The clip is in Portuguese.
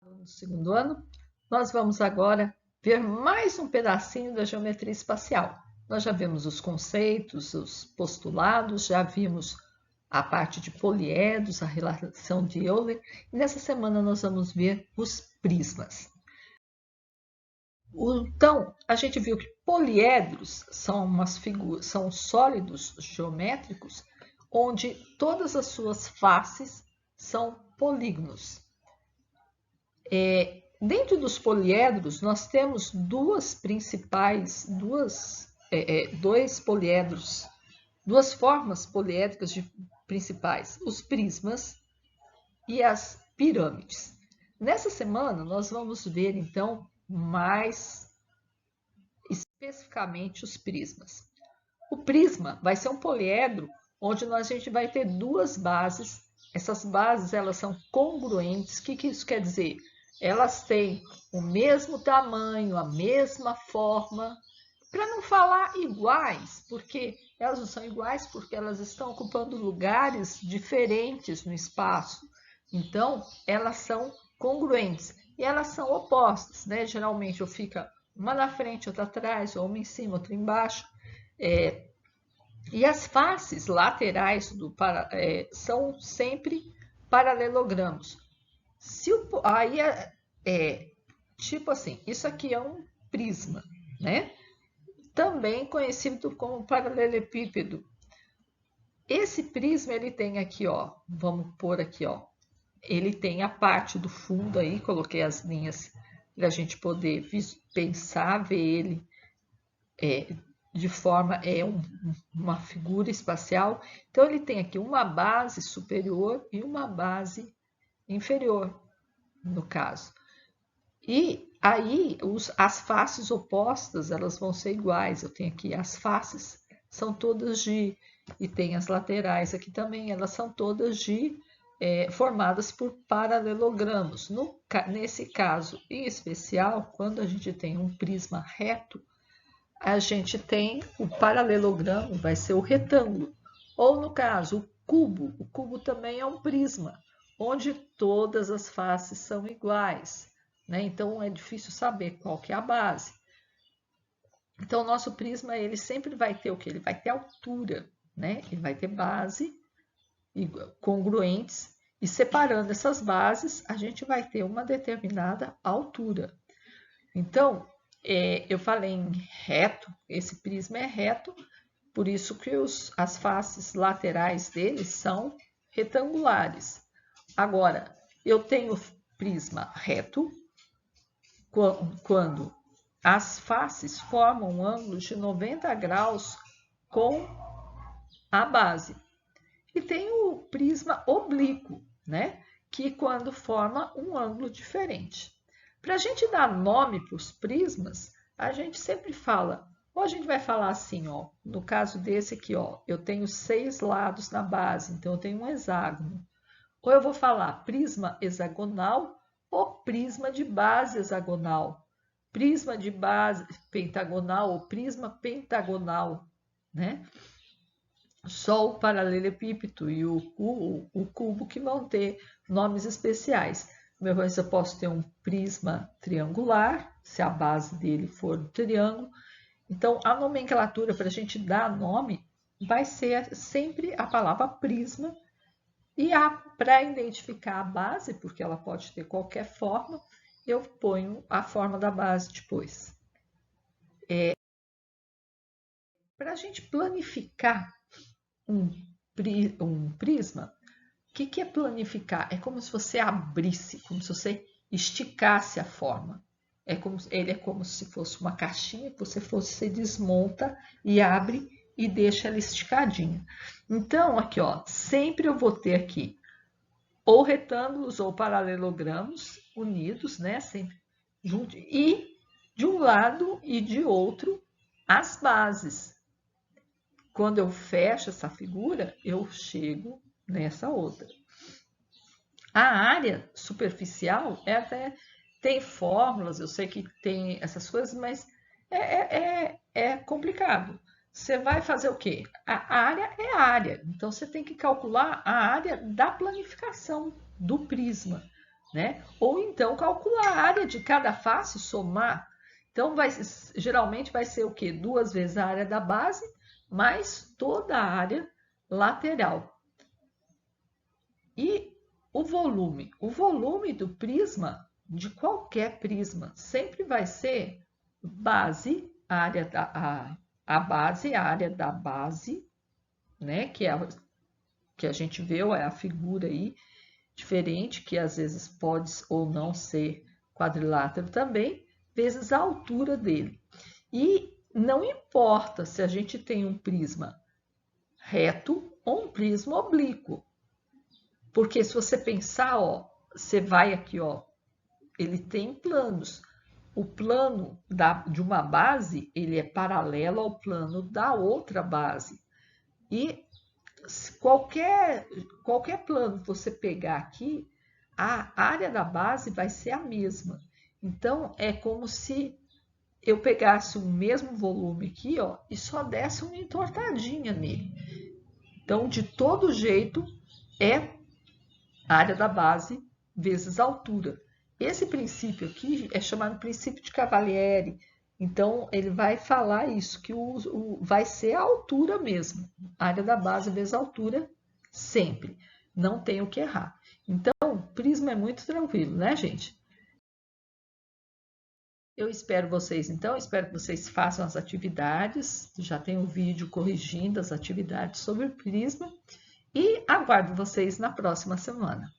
No segundo ano, nós vamos agora ver mais um pedacinho da geometria espacial. Nós já vimos os conceitos, os postulados, já vimos a parte de poliedros, a relação de Euler, e nessa semana nós vamos ver os prismas. Então, a gente viu que poliedros são umas figuras, são sólidos geométricos onde todas as suas faces são polígonos. Dentro dos poliedros, nós temos dois poliedros, duas formas poliédricas principais, os prismas e as pirâmides. Nessa semana, nós vamos ver, então, mais especificamente os prismas. O prisma vai ser um poliedro onde a gente vai ter duas bases. Essas bases elas são congruentes. O que isso quer dizer? Elas têm o mesmo tamanho, a mesma forma, para não falar iguais, porque elas não são iguais porque elas estão ocupando lugares diferentes no espaço. Então, elas são congruentes e elas são opostas, né? Geralmente, ou fica uma na frente, outra atrás, ou uma em cima, outra embaixo. E as faces laterais são sempre paralelogramos. Aí tipo assim, isso aqui é um prisma, né? Também conhecido como paralelepípedo. Esse prisma ele tem aqui, ó, vamos pôr aqui, ó, ele tem a parte do fundo aí, coloquei as linhas para a gente poder pensar, ver ele de forma, uma figura espacial. Então ele tem aqui uma base superior e uma base inferior, no caso. E aí as faces opostas elas vão ser iguais. Eu tenho aqui as faces, são todas e tem as laterais aqui também, elas são todas formadas por paralelogramos. Nesse caso em especial, quando a gente tem um prisma reto, a gente tem o paralelogramo, vai ser o retângulo. Ou no caso, o cubo também é um prisma, onde todas as faces são iguais, né? Então é difícil saber qual que é a base. Então o nosso prisma ele sempre vai ter o que? Ele vai ter altura, né? Ele vai ter base congruentes e separando essas bases a gente vai ter uma determinada altura. Então eu falei em reto, esse prisma é reto, por isso que as faces laterais dele são retangulares. Agora, eu tenho prisma reto quando as faces formam um ângulo de 90 graus com a base. E tem o prisma oblíquo, né? Que quando forma um ângulo diferente. Para a gente dar nome para os prismas, a gente sempre fala, ou a gente vai falar assim, ó, no caso desse aqui, ó, eu tenho 6 lados na base, então eu tenho um hexágono. Ou eu vou falar prisma hexagonal ou prisma de base hexagonal, prisma de base pentagonal ou prisma pentagonal, né? Só o paralelepípedo e o cubo que vão ter nomes especiais. Eu posso ter um prisma triangular, se a base dele for um triângulo. Então, a nomenclatura para a gente dar nome vai ser sempre a palavra prisma. E para identificar a base, porque ela pode ter qualquer forma, eu ponho a forma da base depois. Para a gente planificar um prisma, o que é planificar? É como se você abrisse, como se você esticasse a forma. Ele é como se fosse uma caixinha que você desmonta e abre e deixa ela esticadinha. Então, aqui, ó, sempre eu vou ter aqui ou retângulos ou paralelogramos unidos, né? Sempre junto. E de um lado e de outro, as bases. Quando eu fecho essa figura, eu chego nessa outra. A área superficial até tem fórmulas, eu sei que tem essas coisas, mas é complicado. Você vai fazer o quê? A área é a área, então você tem que calcular a área da planificação do prisma. né? Ou então calcular a área de cada face, somar. Então, geralmente vai ser o quê? 2 vezes a área da base, mais toda a área lateral. E o volume? O volume do prisma, de qualquer prisma, sempre vai ser base, área a base, a área da base, né? Que a gente vê, é a figura aí, diferente, que às vezes pode ou não ser quadrilátero também, vezes a altura dele. E não importa se a gente tem um prisma reto ou um prisma oblíquo. Porque se você pensar, ó, você vai aqui, ó, ele tem planos. O plano de uma base, ele é paralelo ao plano da outra base. E qualquer plano que você pegar aqui, a área da base vai ser a mesma. Então, é como se eu pegasse o mesmo volume aqui, ó, e só desse uma entortadinha nele. Então, de todo jeito, é a área da base vezes a altura. Esse princípio aqui é chamado princípio de Cavalieri. Então, ele vai falar isso, que vai ser a altura mesmo. A área da base vezes a altura, sempre. Não tem o que errar. Então, o prisma é muito tranquilo, né, gente? Eu espero vocês, então, espero que vocês façam as atividades. Já tem um vídeo corrigindo as atividades sobre o prisma. E aguardo vocês na próxima semana.